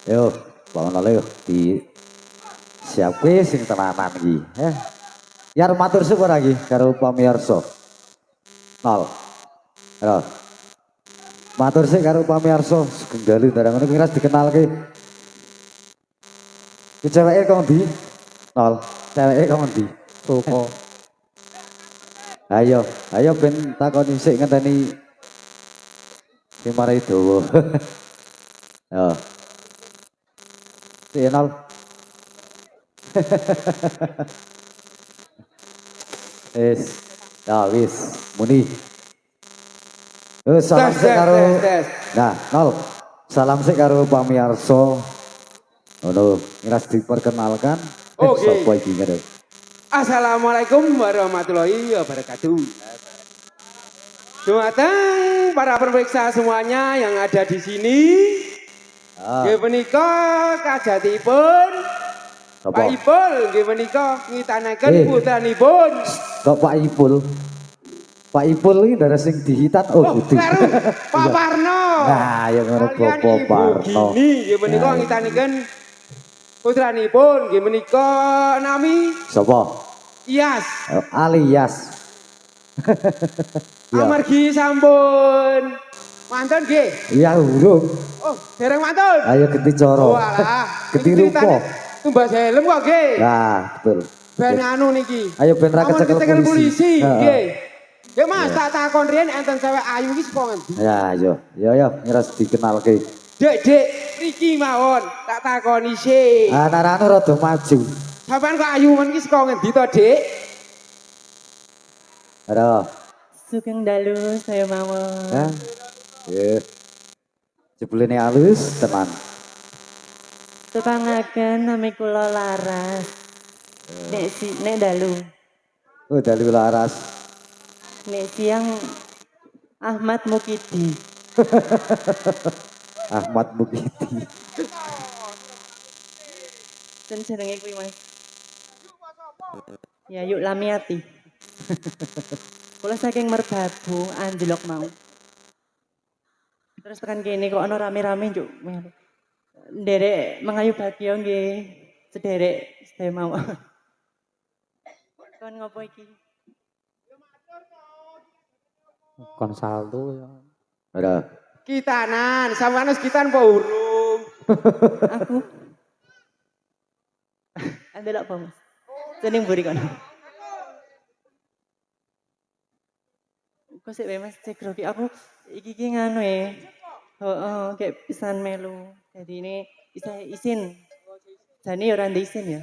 Yo, bangun oleh di siapke sing tenanan iki. Yar matur syukur lagi karo pamirsa. Nol. Halo. Matur sih karo pamirsa Genggali barang ngono kira dikenalke. Ki ceweke kok ndi? Nol. Ceweke kok ndi? Sopo? Ayo, ayo ben takoni sik ngenteni sing marai dawa. Yo. Si Nol. Ya wis, muni. Salam sik karo. Nah, Nol. Salam sik karo pamirsa. Ngono, ngiras diperkenalkan. Oke. Sapa iki ngene? Assalamualaikum warahmatullahi wabarakatuh. Dumateng para pemirsa semuanya yang ada di sini. Nggih menika kajatipun Pak Ipul nggih menika ngitanaken putranipun. Kok Pak Ipul? Pak Ipul iki darah sing dihitan Budi. Karo Pak Parno. Nah, ya ngono Bapak Parno. Gini nggih menika ngitanaken putranipun nggih menika nami Sapa? Iyas. Alias. Amargi sampun mantun nggih. Iya, urung. Oh, dereng mantun. Ayo ganti cara. Oh alah. Ganti rupa. Tumbas helm kok nggih. Nah, betul. Ben anu niki. Ayo ben ra kecekel polisi. Nggih. Ya Mas, tak takon riyen enten cewek ayu iki saka ngendi? Ya, yo. Yo ngeras dikenalke. Dek, mriki mawon tak takoni sik. Anarane rada maju. Sampeyan kok ayu men iki saka ngendi to, Dik? Halo. Sugeng dalu saya mawon. Ya. Nggih. Jebulene alus tenan. Tepangaken nami kula Laras. Nek dalu. Oh, dalu laras. Nek siang Ahmad Mukidi. Ahmad Mukidi. Jenenge kuwi Mas. Ya yuk Lamiati. Kula saking Merbabu anjlok mau. Terus tekan kene kok ana rame-rame njuk melu. Nderek mengayu bagya nggih. Sederek sedaya mau. Kon ngopo iki? Kon saldo ya. Ada. Kitanan, sampeyan wis kitan apa urung? Aku. Andelok apa Mas? Jeneng mburi kono. Kok sik wae Mas cek grogi aku iki nganu heeh kayak pisan melu. Jadi ini bisa izin. Jane ya ora ndek izin ya.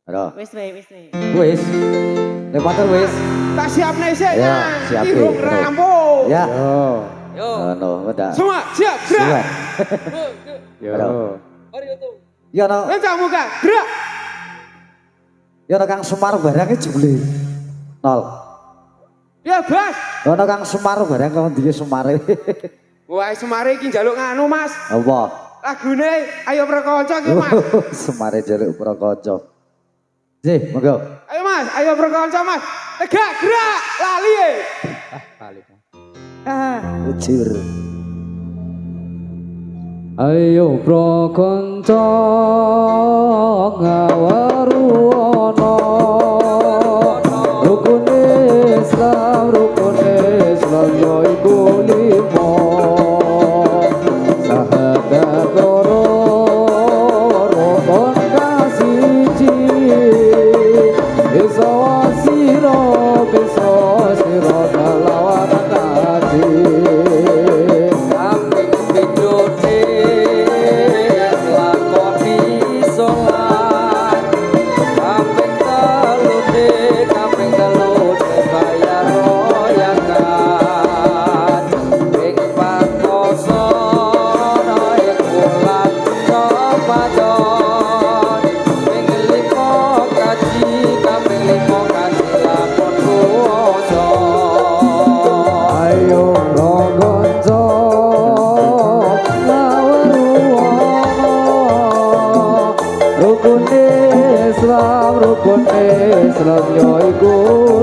Ada. Wis wae. Wis. Lepater wis. Tak siapne sik Ya, ya. siapke. Irung rampung. Ya. Yo. Ngono, udah. Semua siap, gerak. Yo. Ya no. Lencang muka, gerak. Ya no Kang Semar barangnya jebule. Nol. Ya Bas. Ya no Kang Semar barang kok ndi Semare. Wah, Semare iki njaluk nganu, Mas. Apa? Lagune Ayo Prakanca iki, Mas. Semare jaluk prakanca. Sih, monggo. Ayo Mas, ayo Prakanca, Mas. Tegak, gerak, lali. Balik. Ujur. Ayo prakanca ngawaru ana rukun Islam ya iku limo sahadat loro rukun kasiji iso sira lawan kaji samping pidone lakoni sholat kaping telune bayar royakan ing pantoso ing bulan Ramadan ing limo kaji kaping limo kaji lakon puasa ayo rogonjo rukun Islam ya iku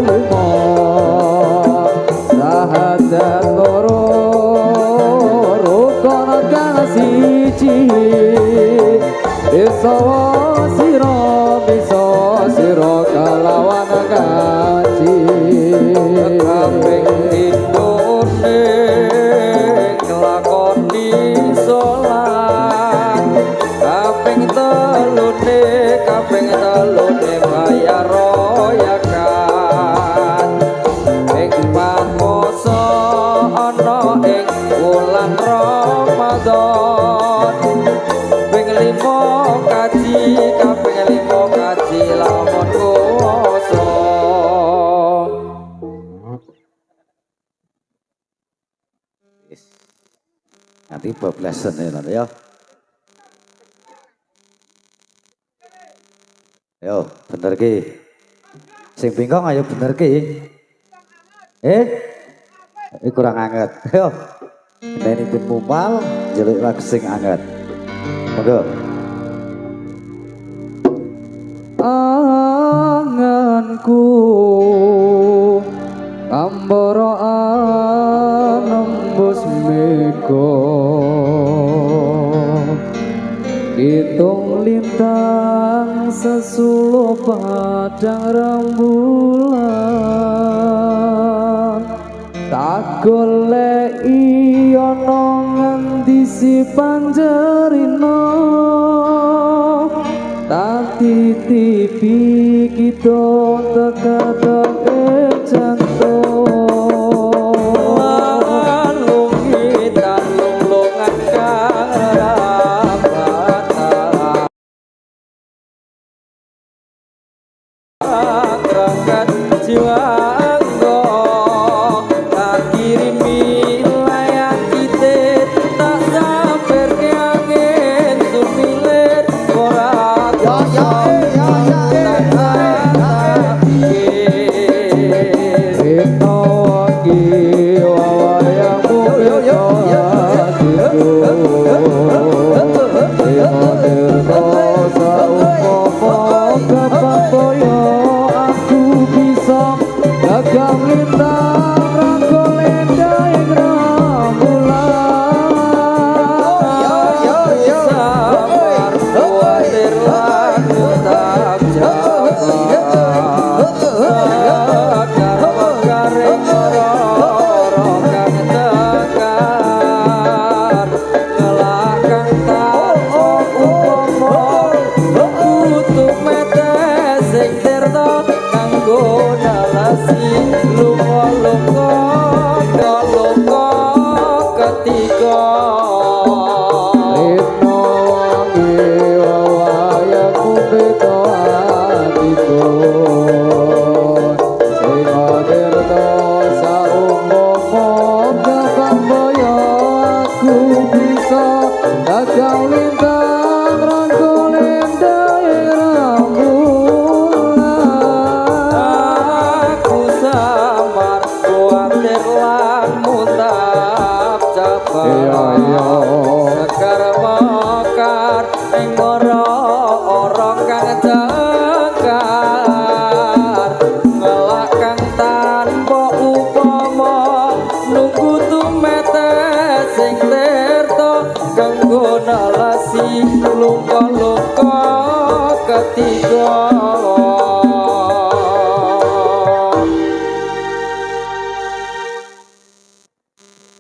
lima sawa sira bisa sira kalawan kaji kaping tipune nglakoni salat kaping telune bayar royakan ing pamoso ana ing wulan Ramadan ping 5 kaji kaping 5 kaji lamun kuwasa Nanti bablasan ya. Yo, bener ki. Sing bingkong ayo bener ki. Kurang anget. Yo. Ini pun mumpal, jelek lagi sing anget. Monggo. anganku ambara nembus mega hitung lintang sesuluh padang rembulan tak goleki ana ngendi si panjerina tak titipi kita teka-teka jantung lungitan lungan kang rapatan angkat jiwa anggo tak kirimi layang kitit tak sabar ke angin sumilir ora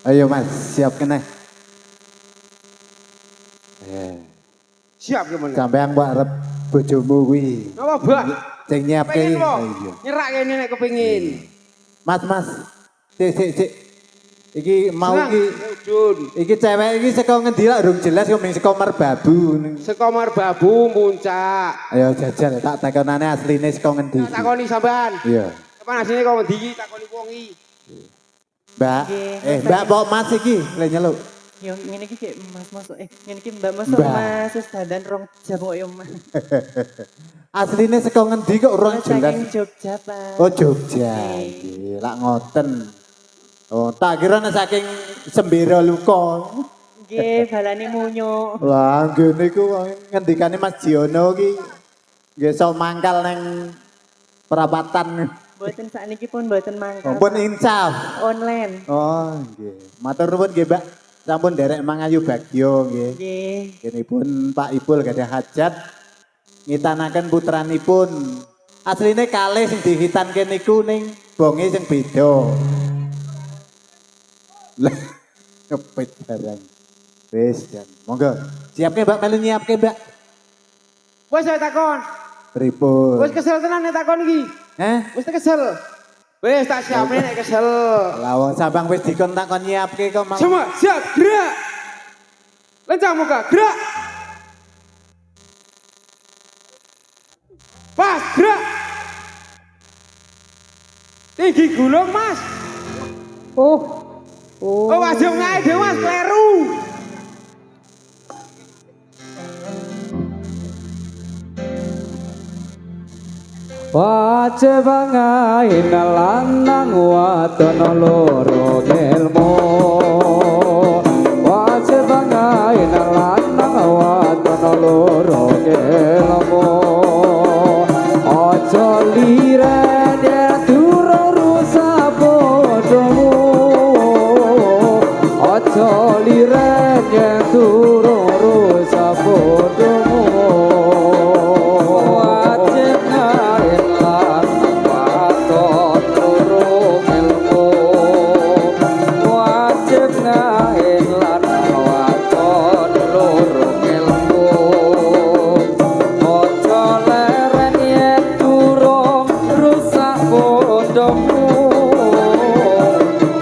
Ayo Mas, siap kena. Siap gimana? Sampean mbak arep bojomu kuwi. Napa, Mbak? Sing nyiapke. Pengen kok. Iya. Nyerak kene nek kepengin. Mas. Sik. Iki mau Senang, iki. mudun. Iki cewek iki saka ngendi lak durung jelas kok ning saka Merbabu. Sekomar babu muncak. Ayo jajal tak takonane asline saka ngendi. Tak takoni sampean. Iya. Kapan asline kok ngendi iki takoni wong iki. Mbak, Nggih, Mbak kok Mas iki le nyeluk. Yo ngene iki kayak Mas masuk ngene iki Mbak masuk Mbak. Mas wis dandan rong jam kok yo Mas. Asline saka ngendi kok urung Saking jelas. Jogja, Pak. Oh Jogja. Nggih, lak ngoten. Oh, tak kira nek saking Sembira Luka. Nggih, balane munyo. Wah, ngene iku ngendikane Mas Jiono ki nggih iso mangkal nang perapatan. Mboten sakniki pun mboten mangkal. Pun insaf. Online. Oh, nggih. Matur nuwun nggih, Mbak. sampun derek mangayu bagyo nggih. Nggih. Genipun Pak Ibul gadah hajat ngitanaken putranipun. Asline kalih sing dihitanke niku ning bonge sing beda. Lah kepit barang. Wis, Jan. Monggo. Siapke Mbak melu nyiapke, Mbak. Wes saya takon. Pripun? Wes kesel tenan nek takon iki. Wes kesel. Wes tak siapne nek kesel. Lah wong Sabang wis dikon takon nyiapke kok mau. Semua siap, gerak. Lencang muka, gerak. Pas, gerak. Tinggi gulung, Mas. Oh, wajib ngae dhewe, Mas, kleru. Wajib ngain lanang wadon loro ilmu. Wajib ngain lanang wadon loro ilmu. Aja liren yen durung rusak bodohmu. Aja liren yen durung rusak bodohmu. Wajib ngain lanang wadon loro ilmu. Wajib ngain lanang wadon loro ilmu. Aja leren yen durung rusak bodohmu.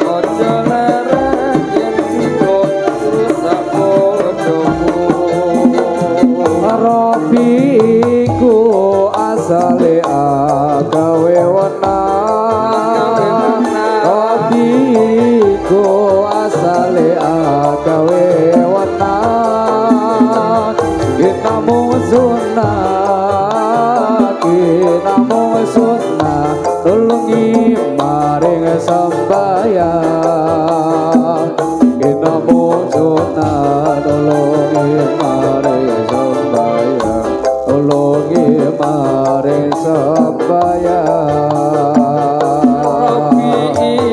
Aja leren yen durung rusak bodohmu. Robi iku asale agawe wenang. Robi iku asale agawe wenang. Kita mung sunah, kita mung sunah, tulungi maring sembahyang. Kita mung sunah, tulungi maring sembahyang, tulungi maring sembahyang. Robi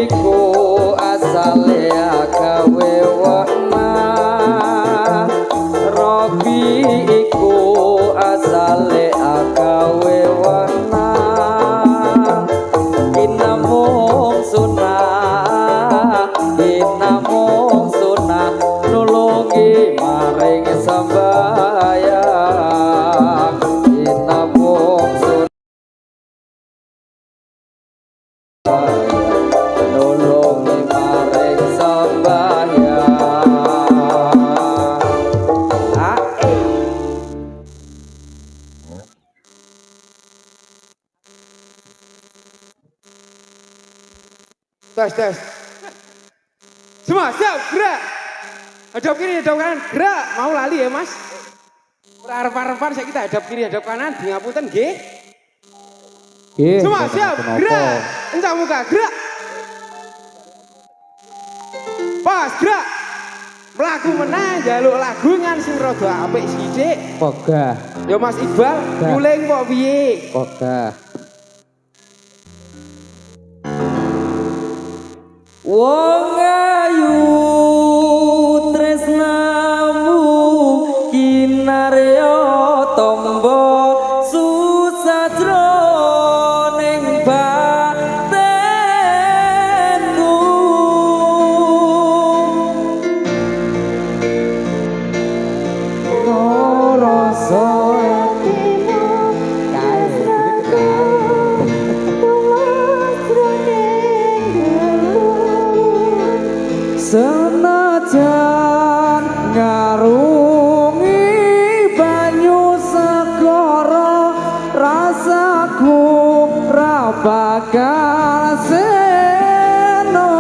iku asale agawe wenang. Robi iku asale agawe wenang. Kinamung sunah, kinamung sunah, nulungi maring sembahyang. Kinamung sunah, nulungi maring sembahyang. Tes. Semua siap, gerak. Hadap kiri, hadap kanan, gerak. Mau lali ya, Mas? Ora arep-arepan saya kita hadap kiri, hadap kanan, di ngapunten nggih. Semua siap, gerak. Encang muka, gerak. Pas, gerak. Mlaku meneh njaluk lagu ngan sing rada apik sithik. Pogah, Ya Mas Iqbal, nyuling kok piye? pogah. Wong ayu tresnamu kinarya tombo susah jroning batenku. Rasa senajan ngarungi banyu segara, rasaku ra bakal seno.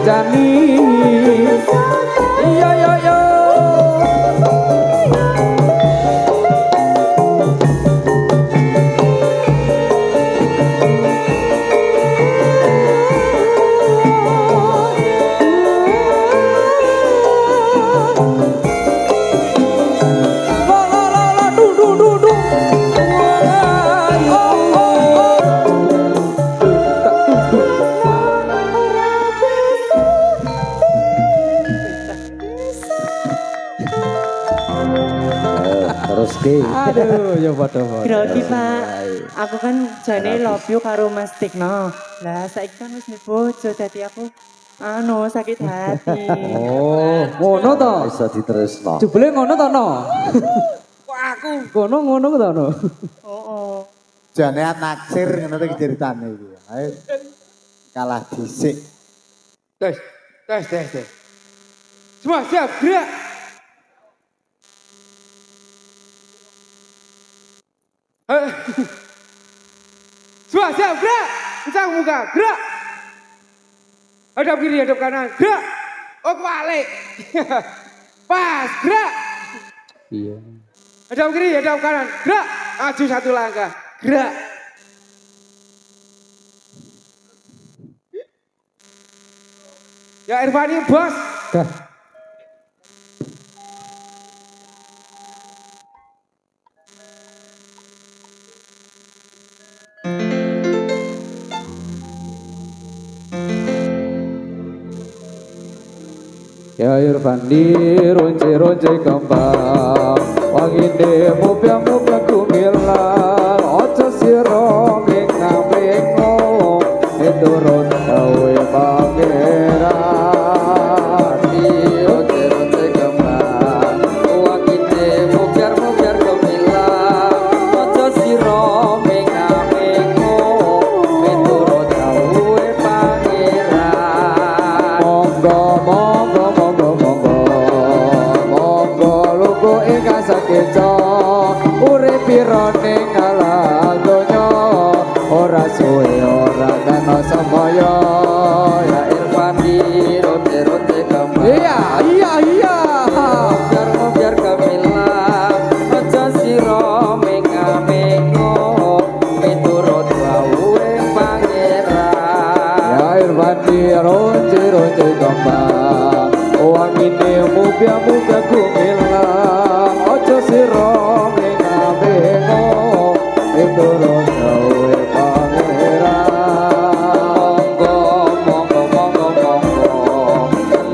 kancani iya yo yo Terus ki. aduh ya padha Grogi Pak, aku kan jane love you karo Mas Tikno. Lah saiki kan wis duwe bojo dadi aku sakit hati. oh ngono to Bisa diterusno. jebule ngono to no Kok aku? ngono to no Oh. Jane naksir ngono iki ceritane iki. Ayo kalah dhisik. Tes. Semua siap, gerak. Semua siap, gerak. Kencang muka, gerak. Hadap kiri, hadap kanan, gerak. Oh, kebalik. Pas, gerak. iya Hadap kiri, hadap kanan, gerak. Maju satu langkah, gerak. Ya Irfani, bos. dah Ya Irfandi ronce kembang wangine mupya kumilan ojo sira mengo turun gawe pangeran ronce kembang wangine mupya kumilan ojo sira mengo turun gawe pangeran monggo lugu ing sakeca urip ning alam donya ora suwe ora kana samaya ya Irfandi ronte kembang iya biar kamilah aja sira mengo miturut gawe pangeran ya Irfandi ronce kembang wangine mupya kumilang ojo sira mengo miturut gawe pangeran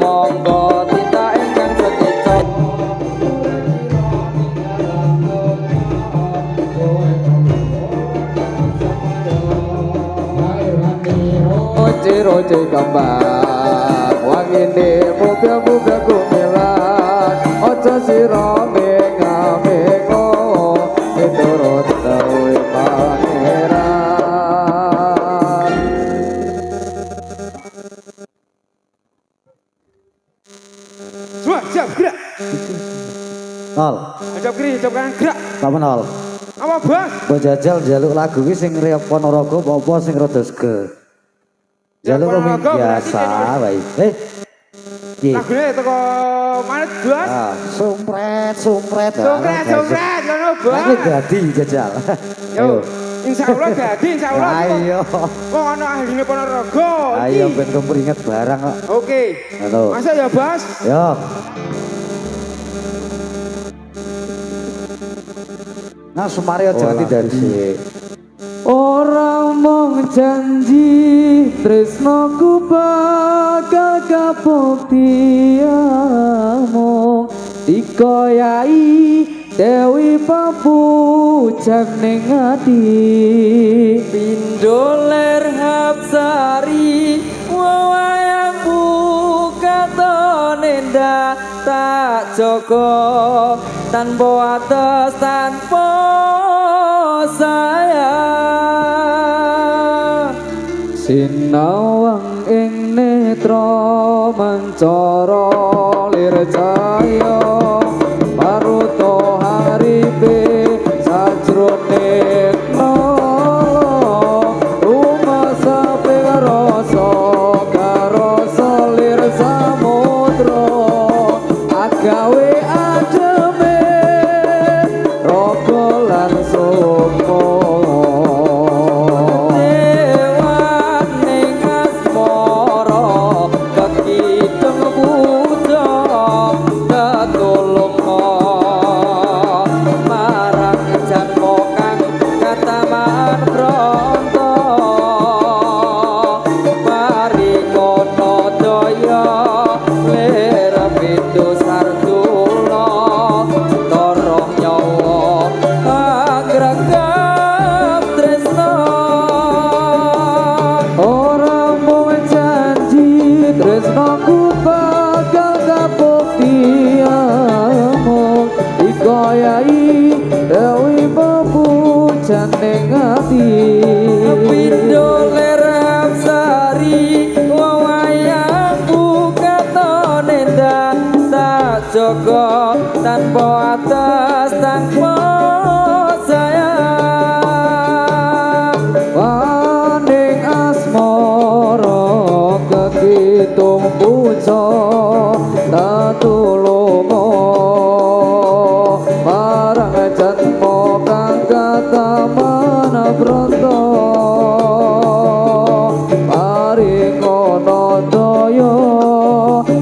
monggo tita ingkang sekeca roce kembang wangine mupya kumilang ojo sira mengo miturut gawe pangeran Semua siap, gerak. Nol. Hadap kiri, hadap kanan, gerak. Apa nol? Apa bos? Mbok jajal njaluk lagu ki sing Riap Ponorogo apa sing rada sege. Jaluk Riap komik Ponorogo berarti biasa kan- wae. Piye? Lagunya teko mana bos? Ah, sumpret. Sopret, ngono bos. Aku dadi jajal. Yo, insya Allah jadi, insya Allah. Ayo. Kok ono ahline Ponorogo. Ayo iki. ben keperinget barang kok. Oke. Halo. Masa ya bos? Yo. Nah, Sumario Jati dari sini. Ora mung janji tresnoku bakal kabukti amung dikoyai Dewi papujan ning ati pindho ler Hapsari wayang katone ndak tak joko tanpa atas tanpa sayang sinawang ing netra mancara lir cahya maruta haripe sajroning nala rumah sape rasa karo sale prajogo tanpa atas tanpa sayang paning asmara kekitung puja tatulunga marang janma kang kataman branta paringono daya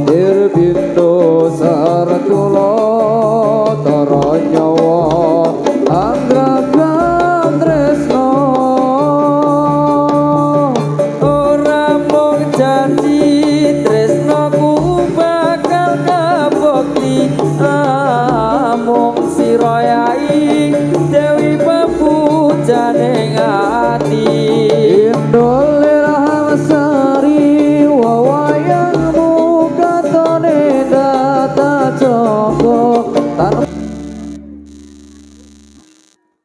dirbindo sartula